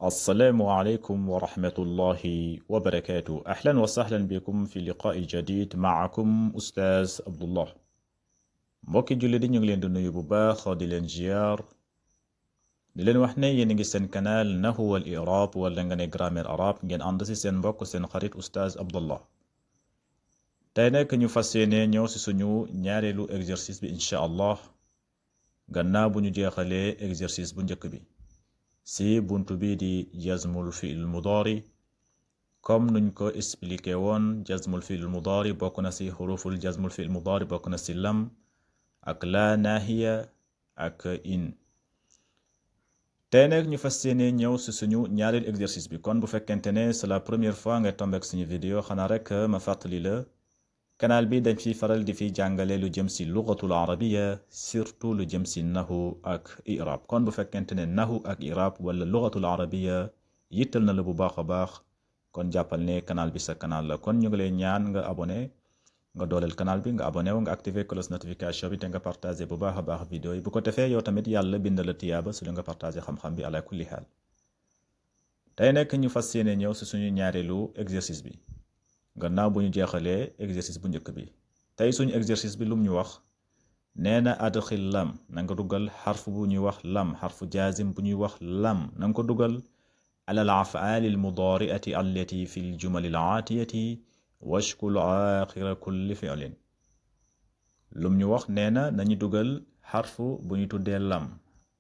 السلام عليكم ورحمة الله وبركاته. أهلا وسهلا بكم في لقاء جديد معكم أستاذ عبد الله. mbokki julli di ñu ngi leen di nuyu bu baax di leen ziar di leen wax ne yéen a ngi seen canal Nahwu wal I'rab wala nga ne grammaire arabe ngeen ànd si seen mbokk seen xarit Oustaz Abdallah. tey nag ñu fas yéene ñëw si suñu ñaareelu exercice bi incha allah gannaaw bu ñu jeexalee exercice bu njëkk bi si buntu bi di jazmul fi'l mudaari. comme nuñ ko expliqué woon jazmul fi'l mudaari bokk na si xuruful jazmul fi'l mudaari bokk na si lam ak la nahiya ak in. tey nag ñu fas yéene ñëw si suñu ñaareel exercice bi. kon bu fekkente ne c'est la première fois nga tombé ak suñu vidéo xanaa rek ma fàttali la canal bi dañ fi faral di fi jàngale lu jëm si lugatul arabiya surtout lu jëm si nahu ak i'rab. kon bu fekkente ne nahu ak i'rab wala lugatul arabiya yittal na la bu baax a baax kon jàppal ne canal bi sa canal la. kon ñu ngi lay ñaan nga abonné nga dooleel canal bi nga abonné wu nga activé cloche notification bi te nga partagé bu baax a baax vidéo yi bu ko defee yow tamit yàlla bind la tiyaaba su lu nga partagé xam-xam bi ala kulli xaal. tey nekk ñu fas yéene ñëw si suñu ñaareelu exercice bi gannaaw bu ñu jeexalee exercice bu njëkk bi. tey suñu exercice bi lum ñu wax nee na adxil lam na nga dugal xarfu bu ñuy wax lam xarfu jaazim bu ñuy wax lam na nga ko dugal على الأفعال المضارئة التي في الجمل العاتية واشكل آخر كل فعل. lum ñu wax nee na nañu dugal xarfu bu ñu tuddee lam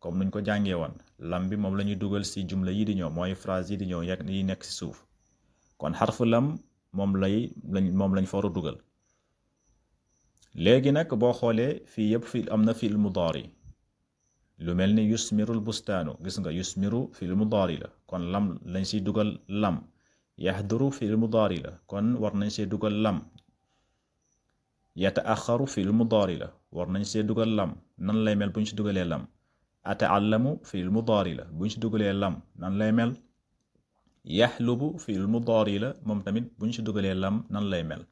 comme nuñ ko jàngee woon lam bi moom la ñuy dugal si jumla yi di ñëw mooy phrase yi di ñëw yi nekk si suuf. kon xarfu lam moom lañ fa war a dugal. léegi nag boo xoolee fii yëpp fi am na fi'l mudaari lu mel ni yusmirul bustaanu gis nga yusmiru fi'l mudaari la kon lam lañ siy dugal lam. yahduru fi'l mudaari la kon war nañ see dugal lam. yataaxaru fi'l mudaari la war nañ see dugal lam. nan lay mel buñ si dugalee lam. ataallamu fi'l mudaari la buñ si dugalee lam nan lay mel. yaxlubu fi'l mudaari la moom tamit buñ si dugalee lam nan lay mel.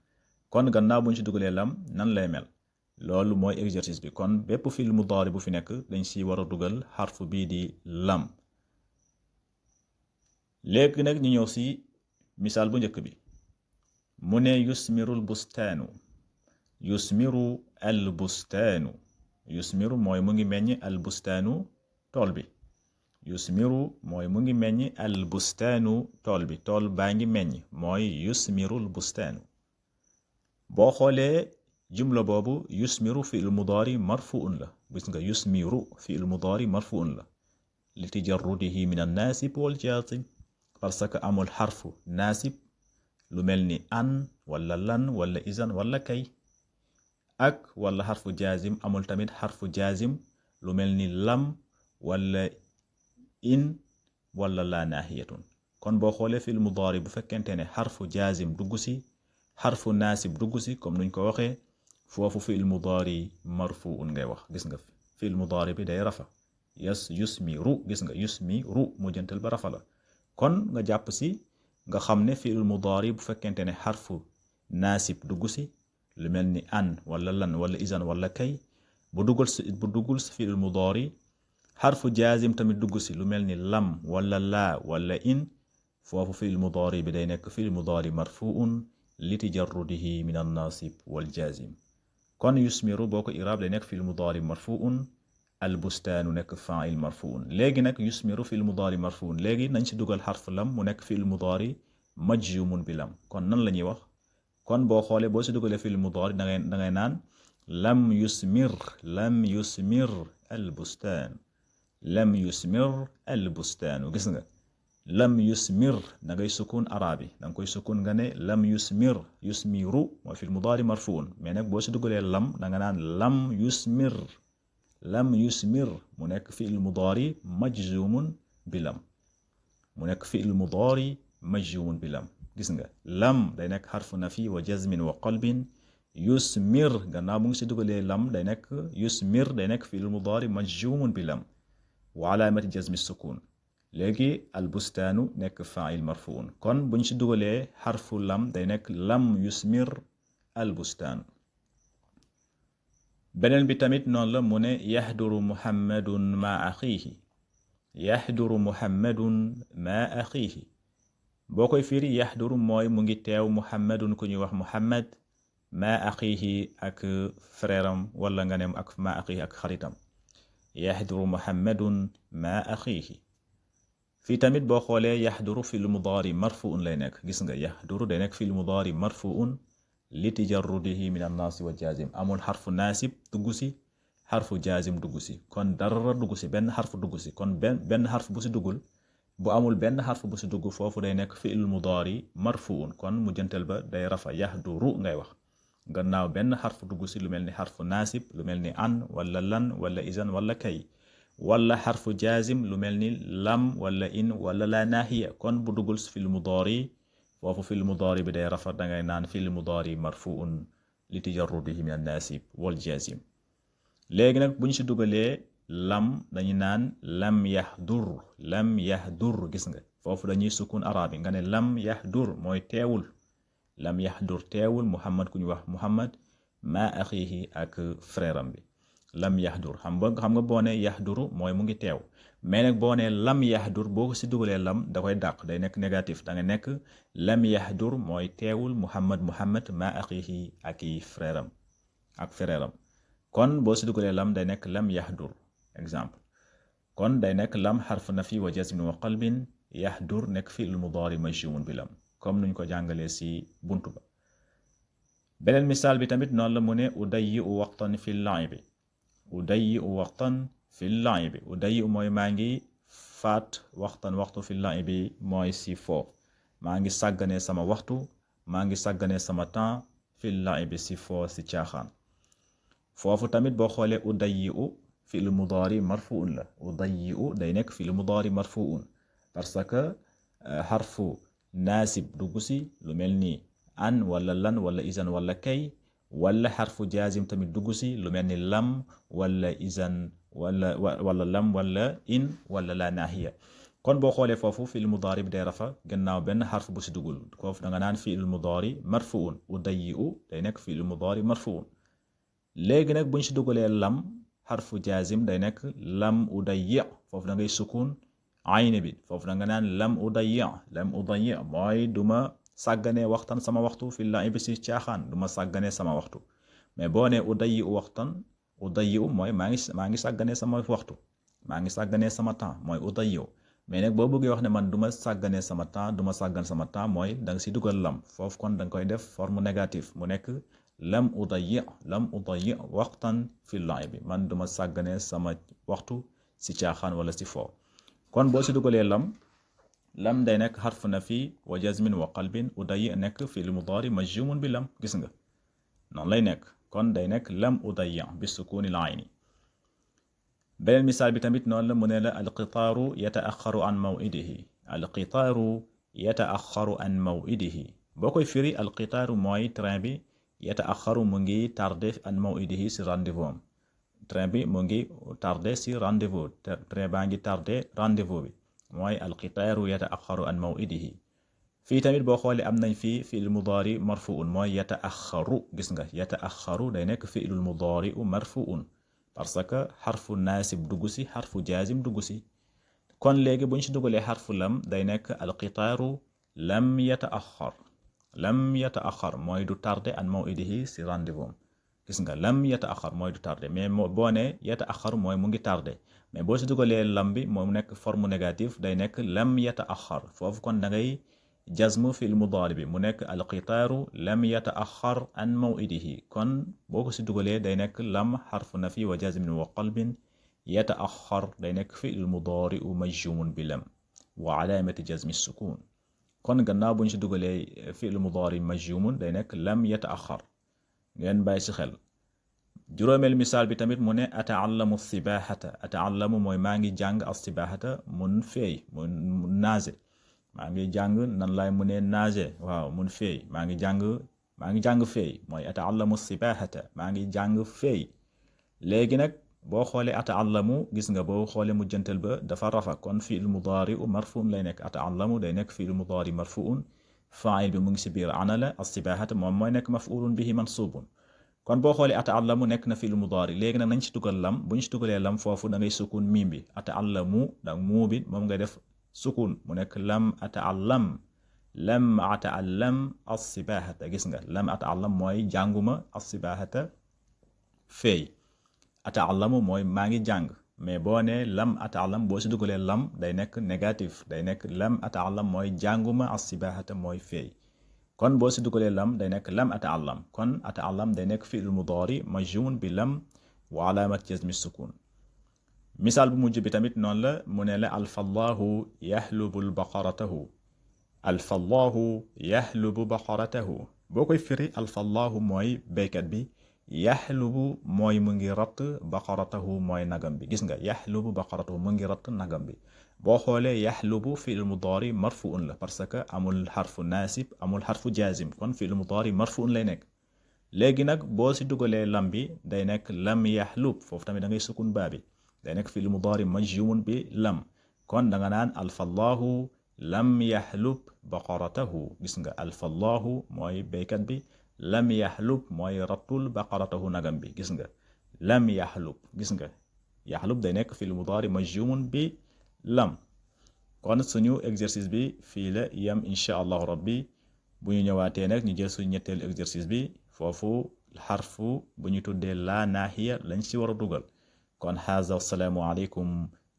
kon gannaaw buñ si dugalee lam nan lay mel. loolu mooy exercice bi. kon bépp fi'l mudaari bu fi nekk dañ si war a dugal xarfu bii di lam. léegi nag ñu ñëw si misaal bu njëkk bi mu ne yusmirul bustaanu yusmiru al bustaanu yusmiru mooy mu ngi meññ al bustaanu tool bi. yusmiru mooy mu ngi meññ al bustaanu tool bi tool baa ngi meññ mooy yusmirul bustaanu. boo xoolee jumla boobu yusmiru fi'l mudaari marfuun la gis nga yusmiru fi'l mudaari marfuun la li tajarrudihi min an naasib wal jaazim parce que amul xarfu naasib lu mel ni an wala lan wala izan wala kay ak wala xarfu jaazim amul tamit xarfu jaazim lu mel ni lam wala in wala laa naahiyatun. kon boo xoolee fi'l mudaari bu fekkente ne xarfu jaazim dugg si xarfu naasib dugg si comme nuñ ko waxee foofu fi'l mudaari marfuun ngay wax. gis nga fi'l mudaari bi day rafa yusmiru gis nga yusmiru mu jëntal ba rafa la. kon nga jàpp si nga xam ne fi'l mudaari bu fekkente ne xarfu naasib dugg si lu mel ni an wala lan wala izan wala kay bu duggul si fi'l mudaari xarfu jaazim tamit dugg si lu mel ni lam wala laa wala in foofu fi'l mudaari bi day nekk fi'l mudaari marfuun li tajarrudihi min an naasib wal jaazim. kon yusmiru boo ko iraab lay nekk fi'l mudaari marfuun al bustaanu nekk faa'il marfuun. léegi nag yusmiru fi'l mudaari marfuun léegi nañ si dugal xarfu lam mu nekk fi'l mudaari majzumun bi lam. kon nan la ñuy wax kon boo xoolee boo si dugalee fi'l mudaari da ngay naan lam yusmir al bustaan lam yusmir al bustaanu. gis nga lam yusmir da ngay sukun arabi da nga koy sukun nga ne lam yusmiru mooy fi'l mudaari marfuun mais nag boo si dugalee lam da nga naan lam yusmir mu nekk fi'l mudaari majzumun bi lam mu nekk fi'l mudaari majzumun bi lam. gis nga lam day nekk xarfu nafi wa jazmin wa qalbin. yusmir gannaaw mu ngi si dugalee lam day nekk fi'l mudaari majzumun bi lam wa alaamati jazmi sukun. léegi al bustaanu nekk faa'il marfuun. kon buñ si dugalee xarfu lam day nekk lam yusmir al bustaanu. beneen bi tamit noonu la mu ne yahduru muhammadun ma axiihi yahduru muhammadun ma axiihi boo koy firi yahduru mooy mu ngi teew muhammadun ku ñuy wax muhammad ma axiihi ak frère am wala nga nem ak ma axiihi ak xaritam yahduru muhammadun ma axiihi fii tamit boo xoolee yahduru fil mudaari marfuun lay nekk gis nga yahduru day nekk fil mudaari marfuun li tijarrudihi min annaasi wa jaazim amul xarfu naasib dugg si xarfu jaazim dugg si kon dara dugg si benn xarfu dugg si kon benn xarf bu si duggul bu amul benn xarf bu si dugg foofu day nekk fi'il mudaari marfuun kon mu jëntal ba day rafa yahduru ngay wax gannaaw benn xarfu dugg si lu mel ni xarfu naasib lu mel ni an wala lan wala izan wala kay wala xarfu jaazim lu mel ni lam wala in wala la naahiya kon bu duggul fi'il mudaari foofu fi'il mudaari bi day rafa dangay naan fi'il mudaari marfuun li tijarrudihi min an-naasib wal jaazim léegi nag bu ñu si dugalee lam dañu naan lam yahdur gis nga foofu dañuy sukun arab yi nga ne lam yahdur mooy teewul lam yahdur teewul muhammad ku ñu wax muhammad ma axiihi ak frère am bi lam yahdur xam nga boo ne yahduru mooy mu ngi teew mais nag boo ne lam yahdur boo ko si dugalee lam da koy dàq day nekk négatif da nga nekk lam yahdur mooy teewul muhammad ma axiihi ak frère am ak frère am kon boo si dugalee lam day nekk lam yahdur exemple kon day nekk lam xarfu nafi wa jazmin wa qalbin yahdur nekk fi'l mudaari majzumun bi lam comme nuñ ko jàngalee si buntu ba beneen misaal bi tamit noonu la mu ne udayyi'u waqtan fi lla'ibi udayyi'u waqtan fi lla'ibi udayyi'u mooy maa ngi faat waxtu fi lla'ibi mooy si fo maa ngi sàgganee sama waxtu maa ngi sàgganee sama temps fi lla'ibi si fo si caaxaan foofu tamit boo xoolee udayyi'u fi'l mudaari marfuun la udayyi'u day nekk fi'l mudaari marfuun parce que xarfu naasib dugg si lu mel ni an wala lan wala izan wala kay wala xarfu jaazim tamit dugg si lu mel ni lam wala izan wala lam wala in wala la naahiya kon boo xoolee foofu fi'l mudaari bi day rafa gannaaw benn xarf bu si duggul foofu da nga naan fi'l mudaari marfuun udayyi'u day nekk fi'l mudaari marfuun léegi nag buñ si dugalee lam xarfu jaazim day nekk lam udayyi foofu da ngay sukun ayni bi foofu da nga naan lam udayyi mooy duma sàgganee waxtaan sama waxtu fi la'ibi si caaxaan duma sàgganee sama waxtu mais boo ne udayyi waxtaan udayyi mooy maa ngi sàgganee sama waxtu maa ngi sàgganee sama temps mooy udayyi mais nag boo bëggee wax ne man duma sàgganee sama temps duma sàggan sama temps mooy da nga si dugal lam foofu kon da nga koy def forme négatif mu nekk lam udayyi waqtan fi la'ibi man duma sàgganee sama waxtu si caaxaan wala si fo kon boo si dugalee lam day nekk xarfu nafi wa jazmin wa qalbin udayyi nekk fi'l mudaari majzumun bi lam gis nga noonu lay nekk kon day nekk lam udayyi bi sukunil ayni beneen misaal bi tamit noonu la mu ne la alqitaaru yata'axxaru an maw'idihi boo koy firi alqitaaru mooy train bi yata'axxaru mu ngi tardé an maw'idihi si rendez-vous am train bi mu ngi tardé si rendez-vous train baa ngi tardé rendez-vous bi mooy alqitaaru yata'axxaru an maw'idihi fii tamit boo xoolee am nañ fii fi'l mudaari marfuun mooy yata'axxaru gis nga yata'axxaru day nekk fi'lul mudaari marfuun parce que xarfu naasib dugg si xarfu jaazim dugg si kon léegi bu ñu si dugalee xarfu lam day nekk alqitaaru lam yata'axxar mooy du tardé an maw'idihi si rendez-vous gis nga lam yata'axxar mooy du tardé mais boo ne yata'axxar mooy mu ngi tardé mais boo si dugalee lam bi moom nekk forme négatif day nekk lam yata'axxar foofu kon da ngay jazmu fil mudaari bi mu nekk alqitaaru lam yata'axxar an maw'idihi kon boo ko si dugalee day nekk lam xarfu nafi wa jazmin wa qalbin yata'axxar day nekk fi'l mudaari majzumun bi lam wa alaamati jazmi sukun kon gannaaw bu ñu si dugalee fi'l mudaari majzumun day nekk lam yata'axxar ngeen bàyyi si xel juróomeel misaal bi tamit mu ne ata'allamu mooy maa ngi jàng as-sibaahata mun feey mun naaze maa ngi jàng nan laay mu ne naaze waaw mun feey maa ngi jàng feey mooy ata'allamu as-sibaahata maa ngi jàng feey léegi nag boo xoolee ata'allamu gis nga boo xoolee mujjantal ba dafa rafa kon fi'l mudaari marfuun lay nekk ata'allamu day nekk fi'l mudaari marfuun faa'il bi mu ngi si biir ana la as-sibaahata moom mooy nekk maf'uulun bihi mansuubun kon boo xoolee ata'allamu nekk na fi'l mudaari léegi nag nañ ci dugal lam bu ñu ci dugalee lam foofu da ngay sukun miim bi ata'allamu donc muu bi moom nga def sukun mu nekk lam ata'allam lam ata'allam as-sibahata gis nga lam ata'allam mooy jànguma as-sibahata feey ata'allamu mooy maa ngi jàng mais boo ne lam ata'allam boo ci dugalee lam day nekk négatif day nekk lam ata'allam mooy jànguma as-sibahata mooy feey kon boo ci dugalee lam day nekk lam ata'allam kon ata'allam day nekk fi'l mudaari majzuum bi lam wa alaamat jazmi sukun misaal bu mujj bi tamit noonu la mu ne la alfallahu yahlubu baqaratahu alfallahu yahlubu baqaratahu boo koy firi alfallahu mooy béykat bi yaxlubu mooy mu ngi ratt baqaratahu mooy nagam bi gis nga yaxlubu baqaratahu mu ngi ratt nagam bi boo xoolee yaxlubu fi'l mudaari marfuun la parce que amul xarfu naasib amul xarfu jaazim kon fi'l mudaari marfuun lay nekk léegi nag boo si dugalee lam bi day nekk lam yaxlub foofu tamit da ngay sukun baa bi day nekk fi'l mudaari majzuumun bi lam kon da nga naan alfallahu lam yaxlub baqaratahu gis nga alfallahu mooy béykat bi lam yaxlub mooy rattul baqaratahu nagam bi gis nga lam yaxlub gis nga yaxlub day nekk fi'l mudaari majzuumun bi lam kon suñu exercice bi fii la yam insha allahu rabbi bu ñu ñëwaatee nag ñu jël suñu ñetteelu exercice bi foofu xarfu bu ñu tuddee laa naahiya lañ ci war a dugal kon haza assalaamu aleykum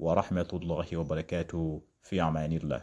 wa rahmatullahi wa barakatuh fi amaanillah